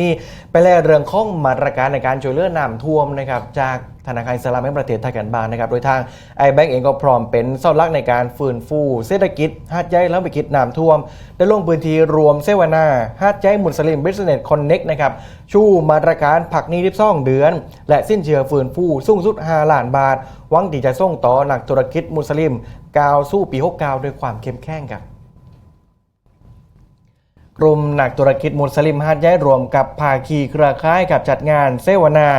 นี่ไปแลเรื่องของมาตรการในการช่วยเหลือน้ำท่วมนะครับจากธนาคารอิสลามแห่งประเทศไทยกันบ้างนะครับโดยทางแบงก์เองก็พร้อมเป็นเสาหลักในการฟื้นฟูเศรษฐกิจหาดใหญ่แล้ววิกฤตน้ำท่วมได้ลงพื้นที่รวมเสวนาหาดใหญ่มุสลิมบิสเนสคอนเน็กนะครับชูมาตรการผักหนี้12เดือนและสิ้นเชื้อฟื้นฟูสูงสุด5 ล้านบาทหวังที่จะส่งต่อนักธุรกิจมุสลิมก้าวสู้ปี69ด้วยความเข้มแข็งครับกลุ่มนักธุรกิจมุสลิมหาดใหญ่รวมกับภาคีเครือข่ายกับจัดงานเสวนา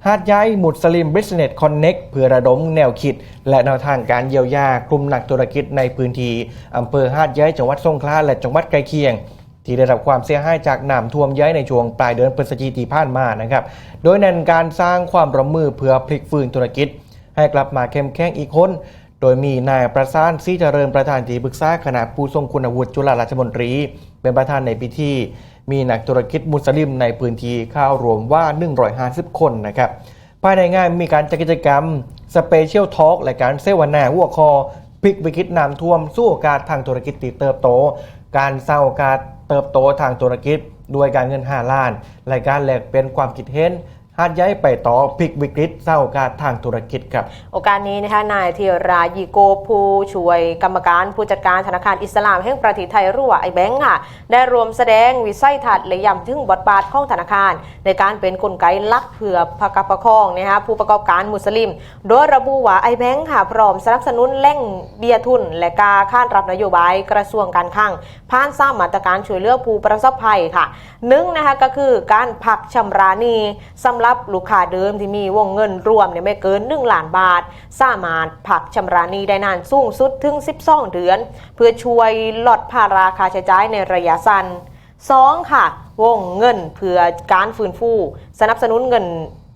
หาดใหญ่มุสลิมบิสเนสคอนเน็กเพื่อระดมแนวคิดและแนวทางการเยียวยากลุ่มนักธุรกิจในพื้นที่อำเภอหาดใหญ่จังหวัดสงขลาและจังหวัดใกล้เคียงที่ได้รับความเสียหายจากน้ำท่วมใหญ่ในช่วงปลายเดือนพฤศจิกายนที่ผ่านมานะครับโดยเน้นการสร้างความร่วมมือเพื่อพลิกฟื้นธุรกิจให้กลับมาเข้มแข็งอีกคนโดยมีนายประสานศรีเจริญประธานที่ปรึกษาคณะผู้ทรงคุณวุฒิจุฬาราชมนตรีเป็นประธานในพิธีมีนักธุรกิจมุสลิมในพื้นที่เข้ารวมว่า150 คนนะครับภายในงานมีการจัดกิจกรรมสเปเชียลทอล์กและการเสวนาหัวข้อพลิกวิกฤตน้ำท่วมสู้โอกาสทางธุรกิจที่เติบโตการสร้างโอกาสเติบโตทางธุรกิจด้วยการเงิน5 ล้านและการแลกเปลี่ยนความคิดเห็นหาดใหญ่ไปต่อพลิกวิกฤตสร้างโอกาสทางธุรกิจครับโอกาสนี้นะคะนายธีรายีโกผู้ช่วยกรรมการผู้จัดการธนาคารอิสลามแห่งประเทศไทยหรือว่าแบงก์ค่ะได้รวมแสดงวิสัยทัศน์และย้ำถึงบทบาทของธนาคารในการเป็นกลไกหลักเพื่อประคองนะคะผู้ประกอบการมุสลิมโดยระบุว่าแบงก์ค่ะพร้อมสนับสนุนแหล่งเบี้ยทุนและการค้านรับนโยบายกระทรวงการคลังผ่าน3 มาตรการช่วยเหลือผู้ประสบภัยค่ะนะคะก็คือการพักชำระหนี้สำหรับลูกค้าเดิมที่มีวงเงินรวมไม่เกิน1 ล้านบาทสามารถพักชำระหนี้ได้นานสูงสุดถึง12 เดือนเพื่อช่วยลดภาระค่าใช้จ่ายในระยะสั้น2ค่ะวงเงินเพื่อการฟื้นฟูสนับสนุนเงิน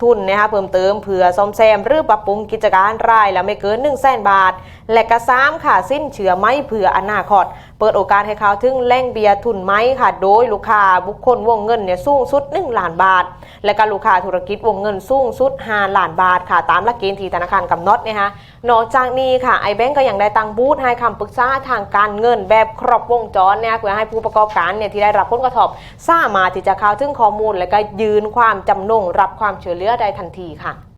ทุนนะคะเพิ่มเติมเพื่อซ่อมแซมหรือปรับปรุงกิจการรายละไม่เกิน100,000 บาทและก็3ค่ะสิ้นเชื่อไม้เพื่ออนาคตเปิดโอกาสให้เขาถึงแหล่งเบียร์ทุนไม้ค่ะโดยลูกค้าบุคคลวงเงินเนี่ยสูงสุด1 ล้านบาทและก็ลูกค้าธุรกิจวงเงินสูงสุด5 ล้านบาทค่ะตามหลักเกณฑ์ที่ธนาคารกำหนดนะคะนอกจากนี้ค่ะแบงก์ก็ยังได้ตั้งบูธให้คำปรึกษาทางการเงินแบบครบวงจรเนี่ยเพื่อให้ผู้ประกอบการเนี่ยที่ได้รับผลกระทบสามารถที่จะเข้าถึงข้อมูลและก็ยืนความจำนงรับความช่วยเหลือได้ทันทีค่ะ